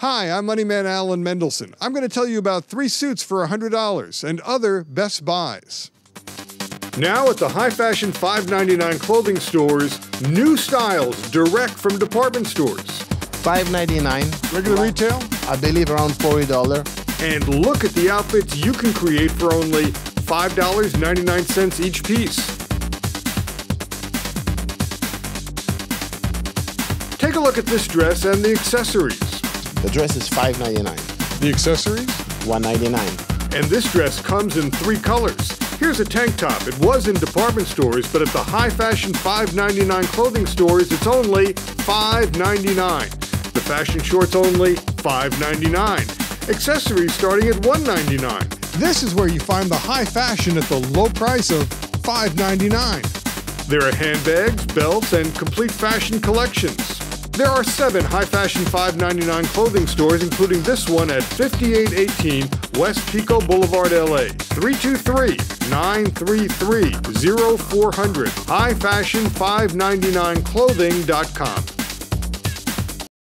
Hi, I'm Moneyman Alan Mendelson. I'm going to tell you about 3 suits for $100 and other best buys. Now at the high-fashion $5.99 clothing stores, new styles direct from department stores. $5.99. Regular retail? I believe around $40. And look at the outfits you can create for only $5.99 each piece. Take a look at this dress and the accessories. The dress is $5.99. The accessories? $1.99. And this dress comes in 3 colors. Here's a tank top. It was in department stores, but at the high-fashion $5.99 clothing stores, it's only $5.99. The fashion shorts only $5.99. Accessories starting at $1.99. This is where you find the high fashion at the low price of $5.99. There are handbags, belts, and complete fashion collections. There are 7 high-fashion $5.99 clothing stores, including this one at 5818 West Pico Boulevard, LA. 323-933-0400. highfashion599clothing.com.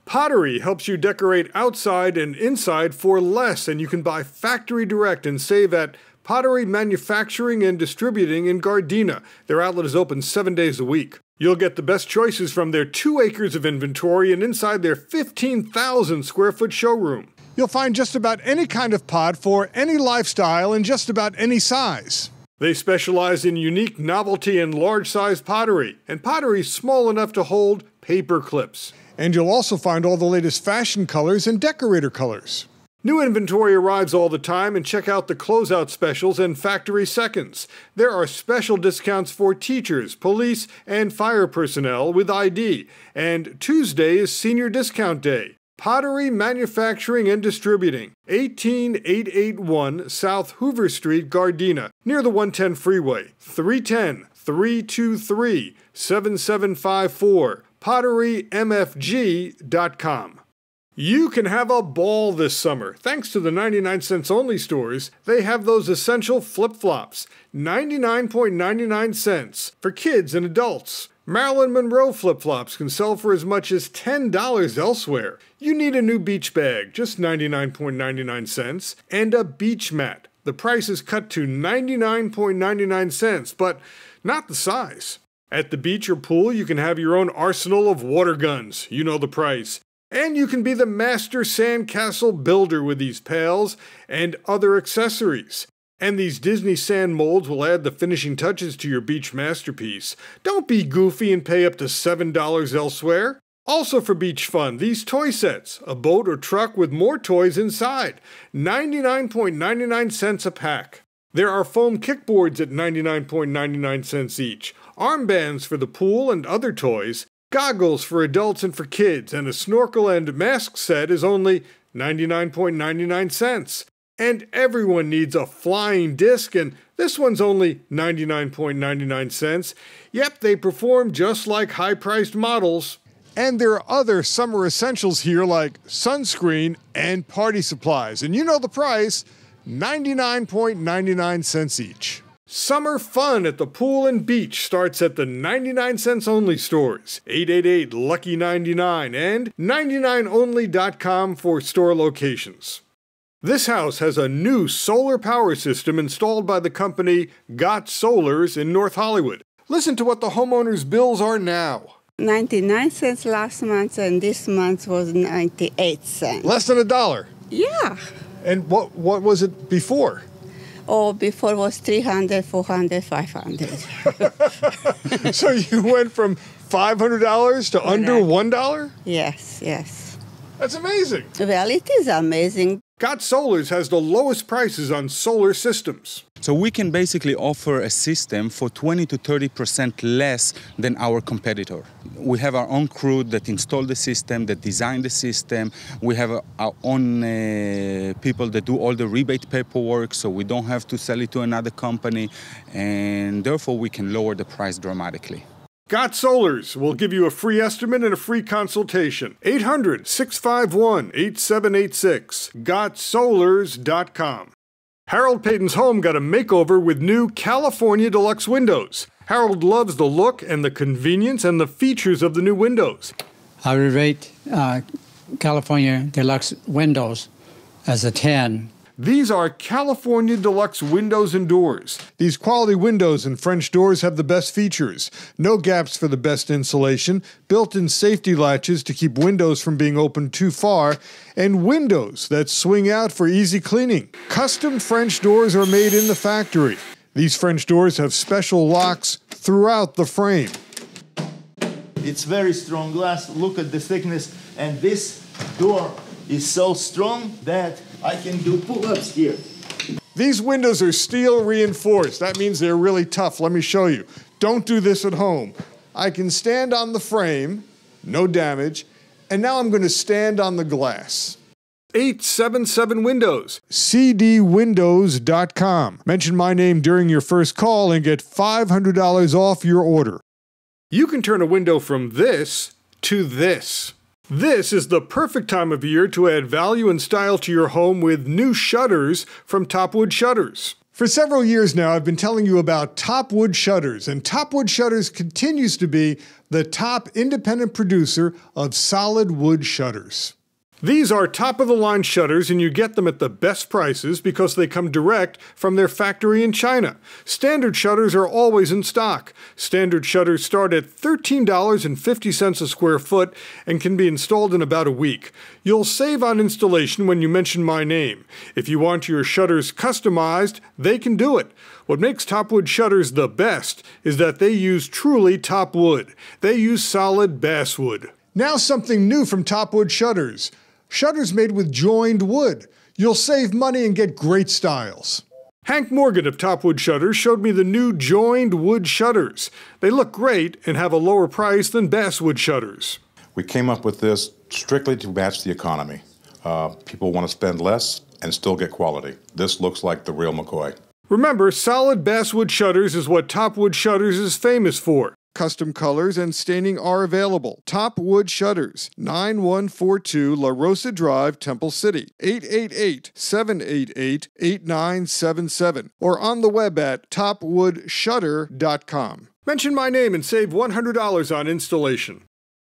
Pottery helps you decorate outside and inside for less, and you can buy factory direct and save at Pottery Manufacturing and Distributing in Gardena. Their outlet is open 7 days a week. You'll get the best choices from their 2 acres of inventory and inside their 15,000 square foot showroom. You'll find just about any kind of pot for any lifestyle and just about any size. They specialize in unique novelty and large-size pottery, and pottery small enough to hold paper clips. And you'll also find all the latest fashion colors and decorator colors. New inventory arrives all the time, and check out the closeout specials and factory seconds. There are special discounts for teachers, police, and fire personnel with ID. And Tuesday is Senior Discount Day. Pottery Manufacturing and Distributing, 18881 South Hoover Street, Gardena, near the 110 freeway. 310-323-7754. PotteryMFG.com. You can have a ball this summer. Thanks to the 99 cents only stores, they have those essential flip-flops. 99.99 cents for kids and adults. Marilyn Monroe flip-flops can sell for as much as $10 elsewhere. You need a new beach bag, just 99.99 cents, and a beach mat. The price is cut to 99.99 cents, but not the size. At the beach or pool, you can have your own arsenal of water guns. You know the price. And you can be the master sandcastle builder with these pails and other accessories. And these Disney sand molds will add the finishing touches to your beach masterpiece. Don't be goofy and pay up to $7 elsewhere. Also for beach fun, these toy sets, a boat or truck with more toys inside, 99.99 cents a pack. There are foam kickboards at 99.99 cents each, armbands for the pool and other toys, goggles for adults and for kids, and a snorkel and mask set is only 99.99 cents. And everyone needs a flying disc, and this one's only 99.99 cents. Yep, they perform just like high-priced models. And there are other summer essentials here like sunscreen and party supplies. And you know the price, 99.99 cents each. Summer fun at the pool and beach starts at the 99 cents only stores, 888-LUCKY99 and 99only.com for store locations. This house has a new solar power system installed by the company Got Solars in North Hollywood. Listen to what the homeowner's bills are now. 99 cents last month, and this month was 98 cents. Less than $1. Yeah. And what was it before? Oh, before was 300, 400, 500. So you went from $500 to under $1? Yes, yes. That's amazing. Well, it is amazing. Got Solars has the lowest prices on solar systems. So we can basically offer a system for 20 to 30% less than our competitor. We have our own crew that install the system, that design the system. We have our own people that do all the rebate paperwork, so we don't have to sell it to another company, and therefore we can lower the price dramatically. Got Solars will give you a free estimate and a free consultation. 800-651-8786. GotSolars.com. Harold Payton's home got a makeover with new California Deluxe windows. Harold loves the look and the convenience and the features of the new windows. I would rate California Deluxe windows as a 10. These are California Deluxe windows and doors. These quality windows and French doors have the best features. No gaps for the best insulation, built-in safety latches to keep windows from being opened too far, and windows that swing out for easy cleaning. Custom French doors are made in the factory. These French doors have special locks throughout the frame. It's very strong glass. Look at the thickness. And this door is so strong that I can do pull-ups here. These windows are steel reinforced. That means they're really tough. Let me show you. Don't do this at home. I can stand on the frame, no damage, and now I'm going to stand on the glass. 877 Windows. cdwindows.com. Mention my name during your first call and get $500 off your order. You can turn a window from this to this. This is the perfect time of year to add value and style to your home with new shutters from Topwood Shutters. For several years now, I've been telling you about Topwood Shutters, and Topwood Shutters continues to be the top independent producer of solid wood shutters. These are top-of-the-line shutters, and you get them at the best prices because they come direct from their factory in China. Standard shutters are always in stock. Standard shutters start at $13.50 a square foot and can be installed in about a week. You'll save on installation when you mention my name. If you want your shutters customized, they can do it. What makes Topwood Shutters the best is that they use truly top wood. They use solid basswood. Now something new from Topwood Shutters. Shutters made with joined wood. You'll save money and get great styles. Hank Morgan of Topwood Shutters showed me the new joined wood shutters. They look great and have a lower price than basswood shutters. We came up with this strictly to match the economy. People want to spend less and still get quality. This looks like the real McCoy. Remember, solid basswood shutters is what Topwood Shutters is famous for. Custom colors and staining are available. Topwood Shutters, 9142 La Rosa Drive, Temple City, 888-788-8977, or on the web at topwoodshutter.com. Mention my name and save $100 on installation.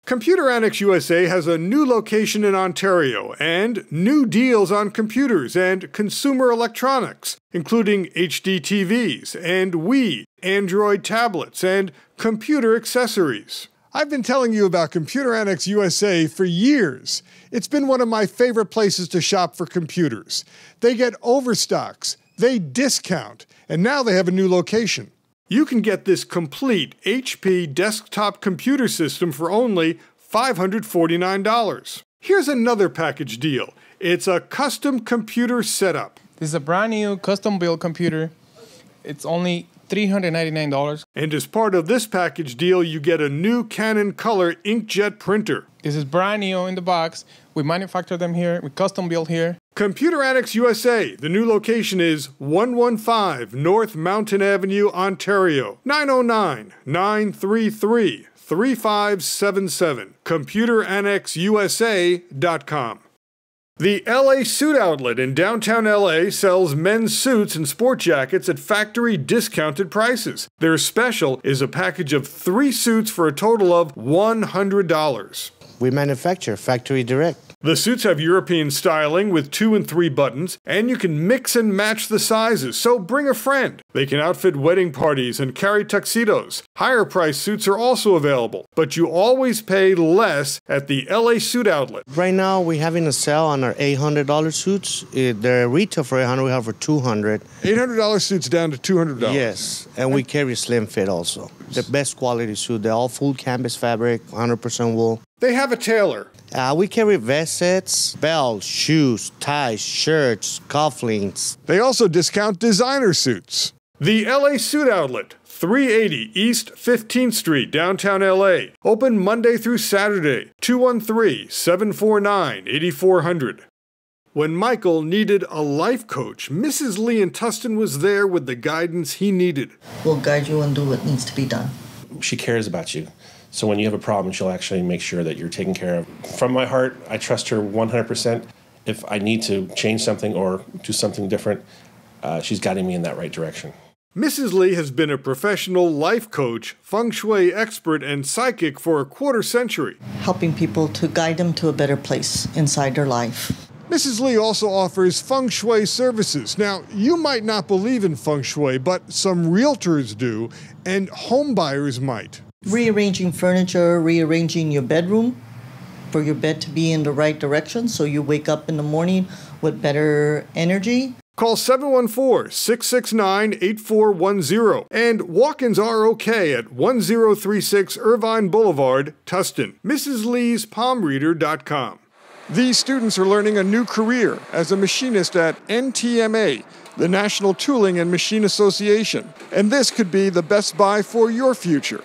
Computer Annex USA has a new location in Ontario and new deals on computers and consumer electronics, including HD TVs and Wii, Android tablets, and computer accessories. I've been telling you about Computer Annex USA for years. It's been one of my favorite places to shop for computers. They get overstocks, they discount, and now they have a new location. You can get this complete HP desktop computer system for only $549. Here's another package deal. It's a custom computer setup. This is a brand new custom built computer. It's only $399. And as part of this package deal, you get a new Canon Color inkjet printer. This is brand new in the box. We manufacture them here. We custom build here. Computer Annex USA. The new location is 115 North Mountain Avenue, Ontario. 909-933-3577. ComputerAnnexUSA.com. The LA Suit Outlet in downtown LA sells men's suits and sport jackets at factory discounted prices. Their special is a package of 3 suits for a total of $100. We manufacture factory direct. The suits have European styling with 2 and 3 buttons, and you can mix and match the sizes, so bring a friend. They can outfit wedding parties and carry tuxedos. Higher price suits are also available, but you always pay less at the LA Suit Outlet. Right now, we're having a sale on our $800 suits. They're retail for $800, we have for $200. $800 suits down to $200. Yes, and we carry slim fit also. The best quality suit. They're all full canvas fabric, 100% wool. They have a tailor. We carry vest sets, belts, shoes, ties, shirts, cufflinks. They also discount designer suits. The LA Suit Outlet, 380 East 15th Street, downtown LA. Open Monday through Saturday, 213-749-8400. When Michael needed a life coach, Mrs. Lee in Tustin was there with the guidance he needed. We'll guide you and do what needs to be done. She cares about you. So when you have a problem, she'll actually make sure that you're taken care of. From my heart, I trust her 100%. If I need to change something or do something different, she's guiding me in that right direction. Mrs. Lee has been a professional life coach, feng shui expert, and psychic for a quarter century. Helping people to guide them to a better place inside their life. Mrs. Lee also offers feng shui services. Now, you might not believe in feng shui, but some realtors do, and home buyers might. Rearranging furniture, rearranging your bedroom for your bed to be in the right direction so you wake up in the morning with better energy. Call 714-669-8410. And walk-ins are okay at 1036 Irvine Boulevard, Tustin. MrsLee'sPalmReader.com. These students are learning a new career as a machinist at NTMA, the National Tooling and Machine Association. And this could be the best buy for your future.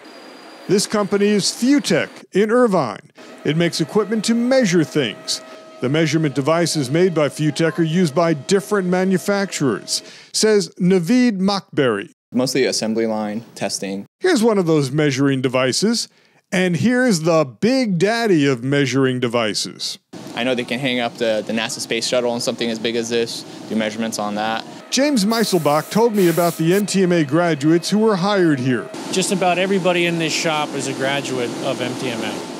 This company is Futech in Irvine. It makes equipment to measure things. The measurement devices made by Futech are used by different manufacturers, says Naveed Makberi. Mostly assembly line, testing. Here's one of those measuring devices, and here's the big daddy of measuring devices. I know they can hang up the NASA Space Shuttle on something as big as this, do measurements on that. James Meiselbach told me about the NTMA graduates who were hired here. Just about everybody in this shop is a graduate of NTMA.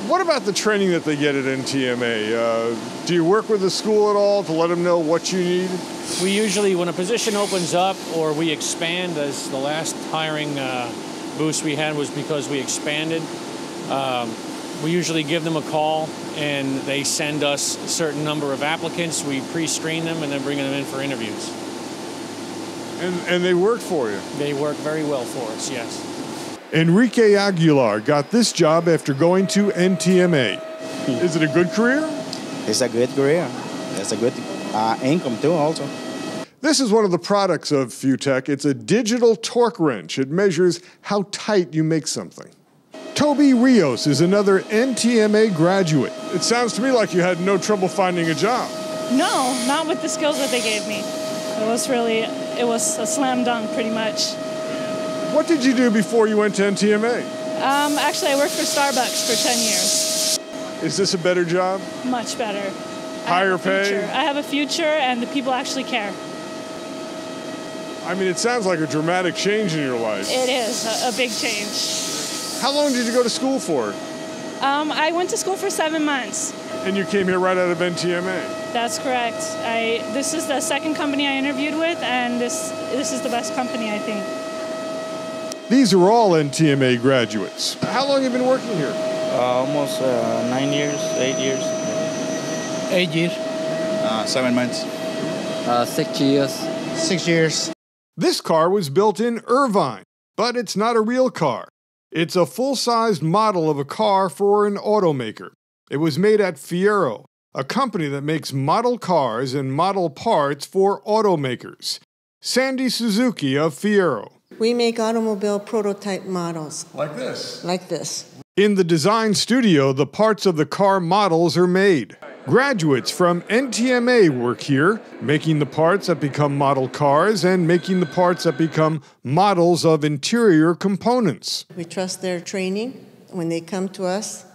What about the training that they get at NTMA? Do you work with the school at all to let them know what you need? We usually, when a position opens up or we expand, as the last hiring boost we had was because we expanded, we usually give them a call and they send us a certain number of applicants. We pre-screen them and then bring them in for interviews. And they work for you? They work very well for us, yes. Enrique Aguilar got this job after going to NTMA. Is it a good career? It's a good career. It's a good income too also. This is one of the products of Futech. It's a digital torque wrench. It measures how tight you make something. Toby Rios is another NTMA graduate. It sounds to me like you had no trouble finding a job. No, not with the skills that they gave me. It was a slam dunk pretty much. What did you do before you went to NTMA? Actually, I worked for Starbucks for 10 years. Is this a better job? Much better. Higher pay? I have a future, and the people actually care. I mean, it sounds like a dramatic change in your life. It is a big change. How long did you go to school for? I went to school for 7 months. And you came here right out of NTMA? That's correct. This is the second company I interviewed with, and this is the best company, I think. These are all NTMA graduates. How long have you been working here? Almost 9 years, 8 years. 8 years. 7 months. 6 years. 6 years. This car was built in Irvine, but it's not a real car. It's a full-sized model of a car for an automaker. It was made at Fiero, a company that makes model cars and model parts for automakers. Sandy Suzuki of Fiero. We make automobile prototype models. Like this? Like this. In the design studio, the parts of the car models are made. Graduates from NTMA work here, making the parts that become model cars and making the parts that become models of interior components. We trust their training. When they come to us,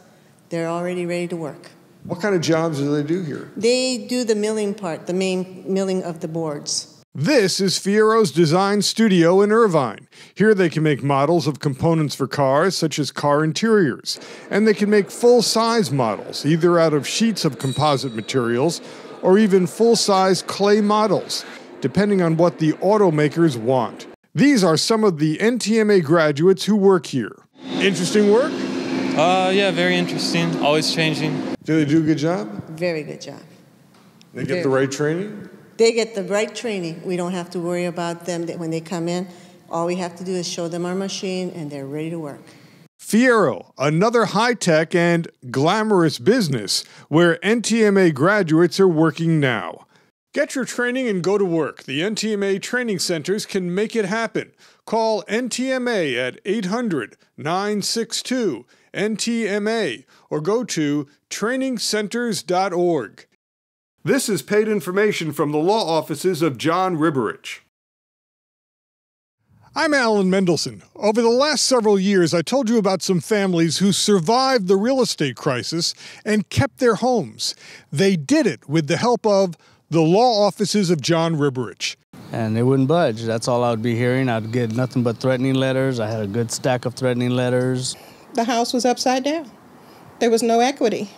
they're already ready to work. What kind of jobs do they do here? They do the milling part, the main milling of the boards. This is Fiero's design studio in Irvine. Here they can make models of components for cars, such as car interiors. And they can make full-size models, either out of sheets of composite materials or even full-size clay models, depending on what the automakers want. These are some of the NTMA graduates who work here. Interesting work? Yeah, very interesting. Always changing. Do they do a good job? Very good job. They get the right training? They get the right training. We don't have to worry about them when they come in. All we have to do is show them our machine, and they're ready to work. Fiero, another high-tech and glamorous business where NTMA graduates are working now. Get your training and go to work. The NTMA training centers can make it happen. Call NTMA at 800-962-NTMA or go to trainingcenters.org. This is paid information from the law offices of John Riberich. I'm Alan Mendelson. Over the last several years, I told you about some families who survived the real estate crisis and kept their homes. They did it with the help of The law offices of John Ribberich. And they wouldn't budge. That's all I would be hearing. I'd get nothing but threatening letters. I had a good stack of threatening letters. The house was upside down. There was no equity.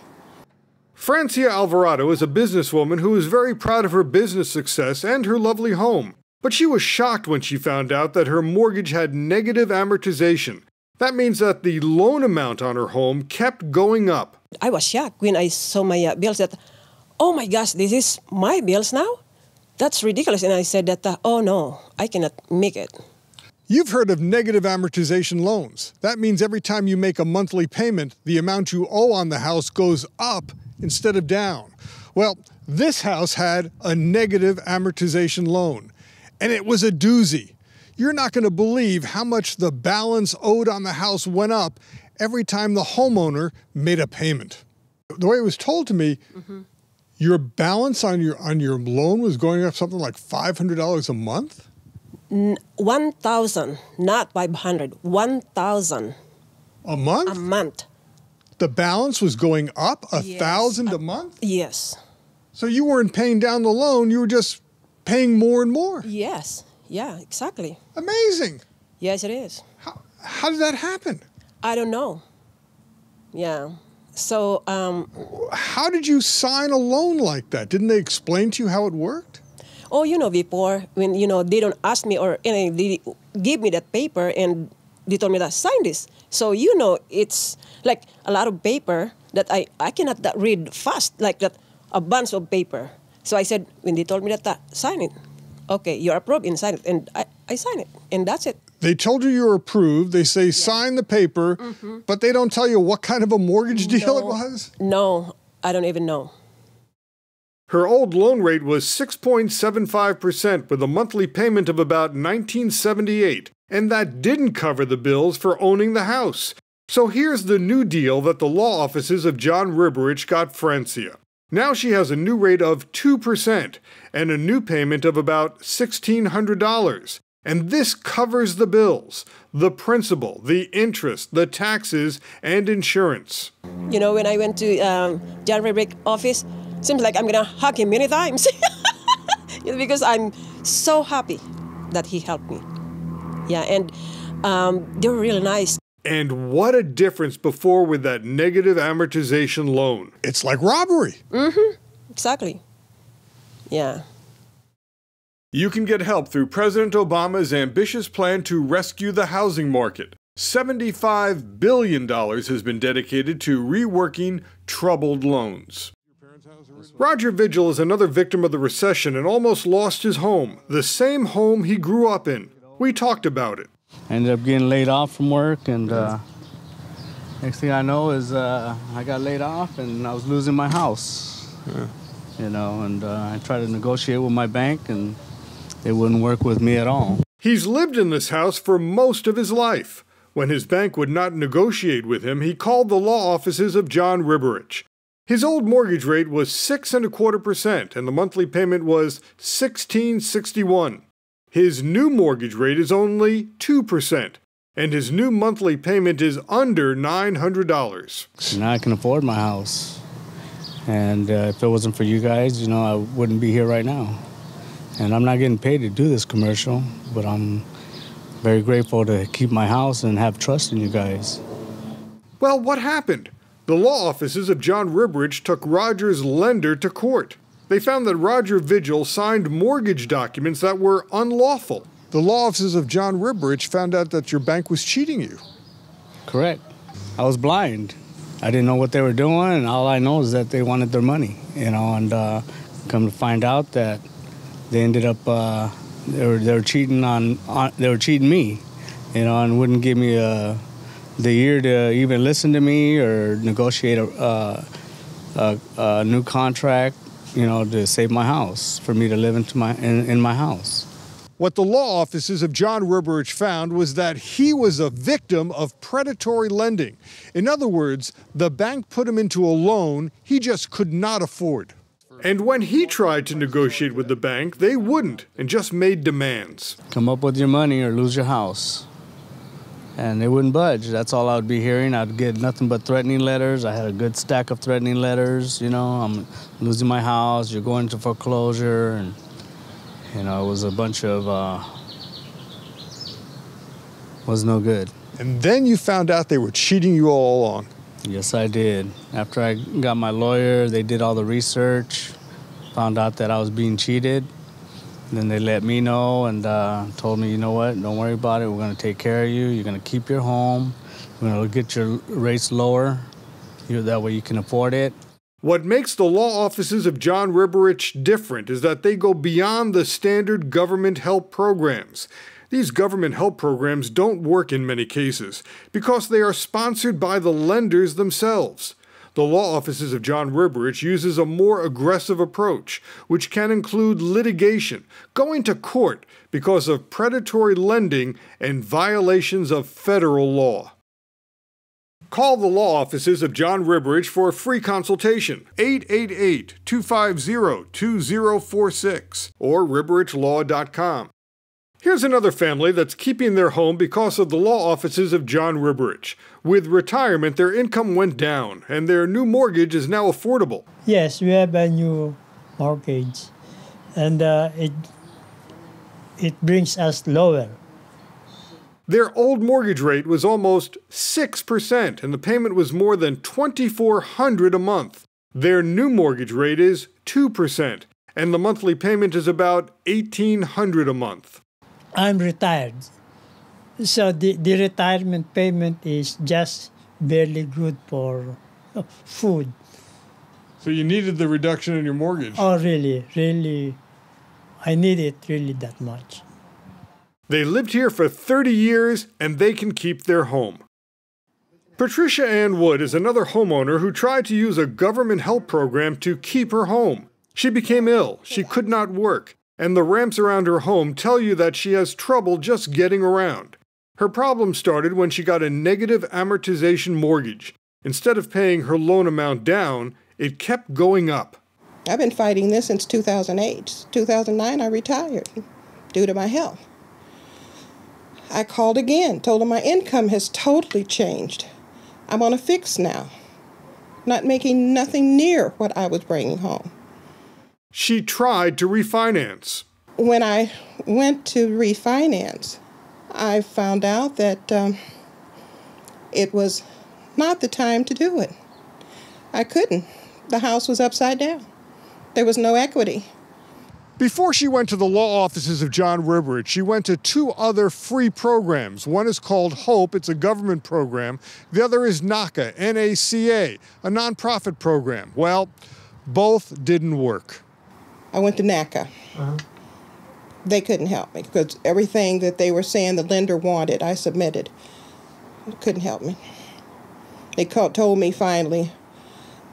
Francia Alvarado is a businesswoman who is very proud of her business success and her lovely home. But she was shocked when she found out that her mortgage had negative amortization. That means that the loan amount on her home kept going up. I was shocked when I saw my bills that, oh my gosh, this is my bills now? That's ridiculous. And I said that, oh no, I cannot make it. You've heard of negative amortization loans. That means every time you make a monthly payment, the amount you owe on the house goes up instead of down. Well, this house had a negative amortization loan, and it was a doozy. You're not going to believe how much the balance owed on the house went up every time the homeowner made a payment. The way it was told to me, your balance on your loan was going up something like $500 a month? 1,000, not 500, 1,000. A month? A month. The balance was going up 1,000 a month? Yes. So you weren't paying down the loan, you were just paying more and more? Yes. Yeah, exactly. Amazing. Yes, it is. How did that happen? I don't know. Yeah. So, how did you sign a loan like that? Didn't they explain to you how it worked? Oh, before, when, they don't ask me or they give me that paper and they told me that sign this. So, it's like a lot of paper that I cannot read fast, like that, a bunch of paper. So I said, when they told me that, sign it. Okay, you're approved and sign it. And I sign it, and that's it. They told you you're approved. They say sign the paper, but they don't tell you what kind of a mortgage deal it was? No, I don't even know. Her old loan rate was 6.75% with a monthly payment of about $19.78, and that didn't cover the bills for owning the house. So here's the new deal that the law offices of John Ribberich got Francia. Now she has a new rate of 2% and a new payment of about $1,600. And this covers the bills, the principal, the interest, the taxes, and insurance. When I went to John Ribberich office, seems like I'm going to hug him many times. Because I'm so happy that he helped me. Yeah, and they were really nice. And what a difference before with that negative amortization loan. It's like robbery. Exactly. Yeah. You can get help through President Obama's ambitious plan to rescue the housing market. $75 billion has been dedicated to reworking troubled loans. Roger Vigil is another victim of the recession and almost lost his home, the same home he grew up in. We talked about it. I ended up getting laid off from work, and next thing I know is I got laid off and I was losing my house. And I tried to negotiate with my bank, and they wouldn't work with me at all. He's lived in this house for most of his life. When his bank would not negotiate with him, he called the law offices of John Ribberich. His old mortgage rate was 6.25%, and the monthly payment was $1,661. His new mortgage rate is only 2%, and his new monthly payment is under $900. Now I can afford my house. And if it wasn't for you guys, I wouldn't be here right now. And I'm not getting paid to do this commercial, but I'm very grateful to keep my house and have trust in you guys. Well, what happened? The law offices of John Ribberich took Roger's lender to court. They found that Roger Vigil signed mortgage documents that were unlawful. The law offices of John Ribberich found out that your bank was cheating you. Correct. I was blind. I didn't know what they were doing, and all I know is that they wanted their money, and come to find out that they ended up they were cheating they were cheating me, and wouldn't give me the year to even listen to me or negotiate a new contract, to save my house, for me to live in my house. What the law offices of John Ribberich found was that he was a victim of predatory lending. In other words, the bank put him into a loan he just could not afford. And when he tried to negotiate with the bank, they wouldn't and just made demands. Come up with your money or lose your house. and they wouldn't budge. That's all I would be hearing. I'd get nothing but threatening letters. I had a good stack of threatening letters. You know, I'm losing my house. You're going to foreclosure, and you know, it was a bunch of was no good. And then you found out they were cheating you all along. Yes, I did. After I got my lawyer, they did all the research, found out that I was being cheated. Then they let me know and told me, you know what, don't worry about it. We're going to take care of you. You're going to keep your home. We're going to get your rates lower. That way you can afford it. What makes the law offices of John Riberich different is that they go beyond the standard government help programs. These government help programs don't work in many cases because they are sponsored by the lenders themselves. The law offices of John Riberich uses a more aggressive approach, which can include litigation, going to court because of predatory lending and violations of federal law. Call the law offices of John Riberich for a free consultation, 888-250-2046 or riberichlaw.com. Here's another family that's keeping their home because of the law offices of John Riberich. With retirement, their income went down, and their new mortgage is now affordable. Yes, we have a new mortgage, and it brings us lower. Their old mortgage rate was almost 6%, and the payment was more than $2,400 a month. Their new mortgage rate is 2%, and the monthly payment is about $1,800 a month. I'm retired, so the retirement payment is just barely good for food. So you needed the reduction in your mortgage? Oh, really, really, I need it really that much. They lived here for 30 years, and they can keep their home. Patricia Ann Wood is another homeowner who tried to use a government help program to keep her home. She became ill, she could not work, and the ramps around her home tell you that she has trouble just getting around. Her problem started when she got a negative amortization mortgage. Instead of paying her loan amount down, it kept going up. I've been fighting this since 2008. 2009, I retired due to my health. I called again, told them my income has totally changed. I'm on a fix now, not making nothing near what I was bringing home. She tried to refinance. When I went to refinance, I found out that it was not the time to do it. I couldn't. The house was upside down. There was no equity. Before she went to the law offices of John Riberich, she went to two other free programs. One is called HOPE, it's a government program. The other is NACA, N-A-C-A, a nonprofit program. Well, both didn't work. I went to NACA. They couldn't help me because everything that they were saying the lender wanted, I submitted. It couldn't help me. They told me finally,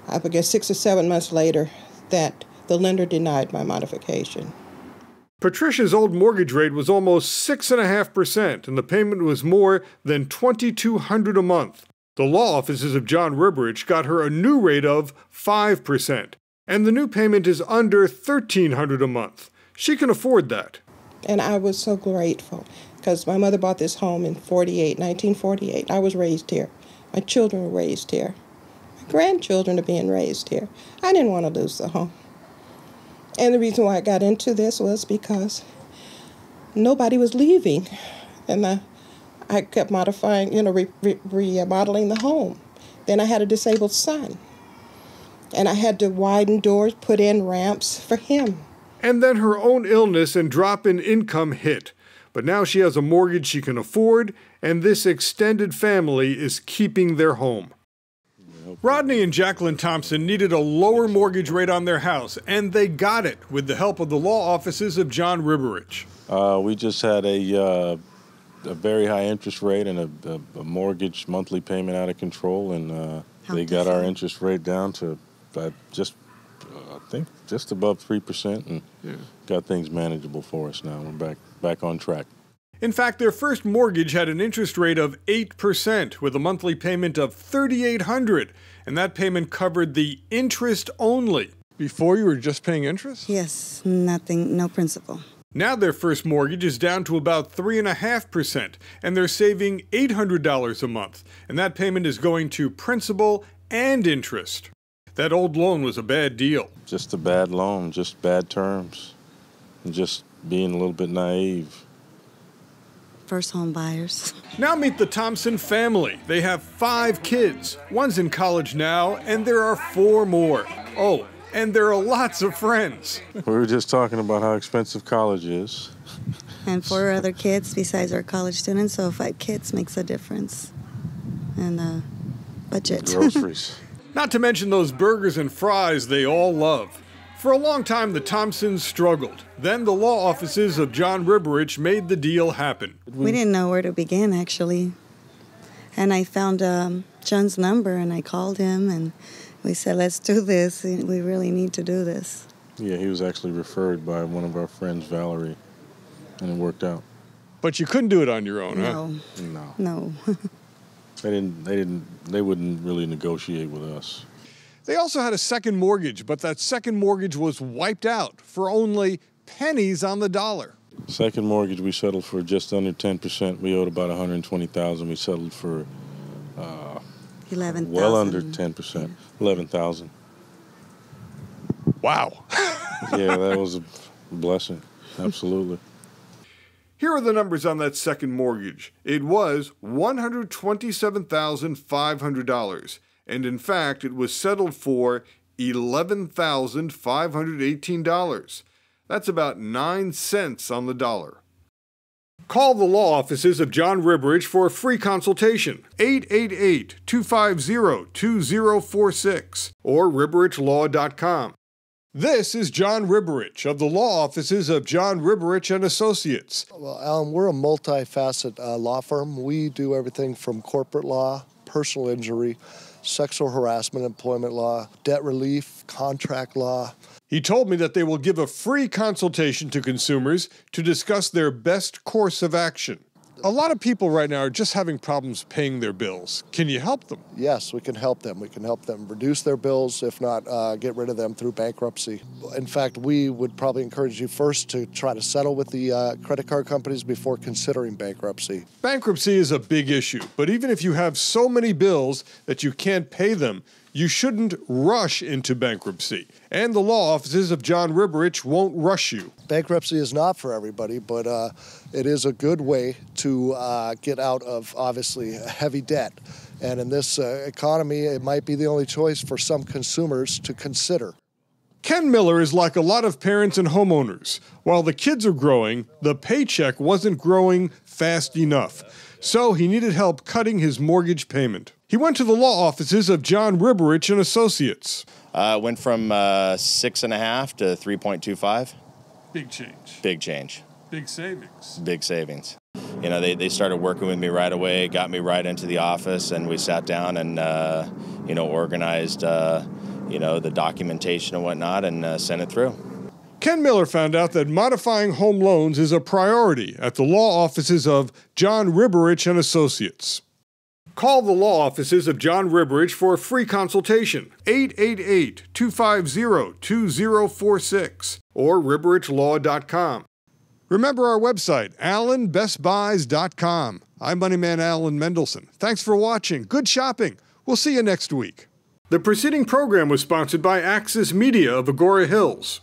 I guess 6 or 7 months later, that the lender denied my modification. Patricia's old mortgage rate was almost 6.5%, and the payment was more than $2,200 a month. The law offices of John Riberich got her a new rate of 5%, and the new payment is under $1,300 a month. She can afford that. And I was so grateful because my mother bought this home in 1948. I was raised here. My children were raised here. My grandchildren are being raised here. I didn't want to lose the home. And the reason why I got into this was because nobody was leaving. And I kept modifying, remodeling the home. Then I had a disabled son. And I had to widen doors, put in ramps for him. And then her own illness and drop in income hit. But now she has a mortgage she can afford, and this extended family is keeping their home. Rodney and Jacqueline Thompson needed a lower mortgage rate on their house, and they got it with the help of the law offices of John Riberich. We just had a very high interest rate and a mortgage monthly payment out of control, and they got our interest rate down to I think just above 3%, and got things manageable for us now. We're back on track. In fact, their first mortgage had an interest rate of 8% with a monthly payment of $3,800, and that payment covered the interest only. Before you were just paying interest? Yes, nothing, no principal. Now their first mortgage is down to about 3.5%, and they're saving $800 a month, and that payment is going to principal and interest. That old loan was a bad deal. Just a bad loan, just bad terms, and just being a little bit naive. First home buyers. Now meet the Thompson family. They have 5 kids. One's in college now, and there are 4 more. Oh, and there are lots of friends. We were just talking about how expensive college is. And 4 other kids besides our college students, so 5 kids makes a difference in the budget. Groceries. Not to mention those burgers and fries they all love. For a long time, the Thompsons struggled. Then the law offices of John Riberich made the deal happen. We didn't know where to begin, actually. And I found John's number, and I called him, and we said, let's do this. We really need to do this. Yeah, he was actually referred by one of our friends, Valerie, and it worked out. But you couldn't do it on your own, No. huh? No. No. They wouldn't really negotiate with us. They also had a second mortgage, but that second mortgage was wiped out for only pennies on the dollar. Second mortgage, we settled for just under 10%. We owed about $120,000. We settled for 11,000. well under 10%, 11,000. Wow. Yeah, that was a blessing. Absolutely. Here are the numbers on that second mortgage. It was $127,500, and in fact, it was settled for $11,518. That's about 9 cents on the dollar. Call the law offices of John Riberich for a free consultation, 888-250-2046, or riberichlaw.com. This is John Riberich of the law offices of John Riberich and Associates. Well, Alan, we're a multi-facet law firm. We do everything from corporate law, personal injury, sexual harassment, employment law, debt relief, contract law. He told me that they will give a free consultation to consumers to discuss their best course of action. A lot of people right now are just having problems paying their bills. Can you help them? Yes, we can help them. We can help them reduce their bills, if not get rid of them through bankruptcy. In fact, we would probably encourage you first to try to settle with the credit card companies before considering bankruptcy. Bankruptcy is a big issue, but even if you have so many bills that you can't pay them, you shouldn't rush into bankruptcy. And the law offices of John Riberich won't rush you. Bankruptcy is not for everybody, but it is a good way to get out of, obviously, heavy debt. And in this economy, it might be the only choice for some consumers to consider. Ken Miller is like a lot of parents and homeowners. While the kids are growing, the paycheck wasn't growing fast enough. So he needed help cutting his mortgage payment. He went to the law offices of John Riberich and Associates. Went from 6.5 to 3.25. Big change. Big change. Big savings. Big savings. You know, they started working with me right away, got me right into the office, and we sat down and, organized, the documentation and whatnot and sent it through. Ken Miller found out that modifying home loans is a priority at the law offices of John Riberich and Associates. Call the law offices of John Riberich for a free consultation, 888-250-2046, or riberichlaw.com. Remember our website, AlanBestBuys.com. I'm Moneyman Alan Mendelson. Thanks for watching. Good shopping. We'll see you next week. The preceding program was sponsored by Axis Media of Agora Hills.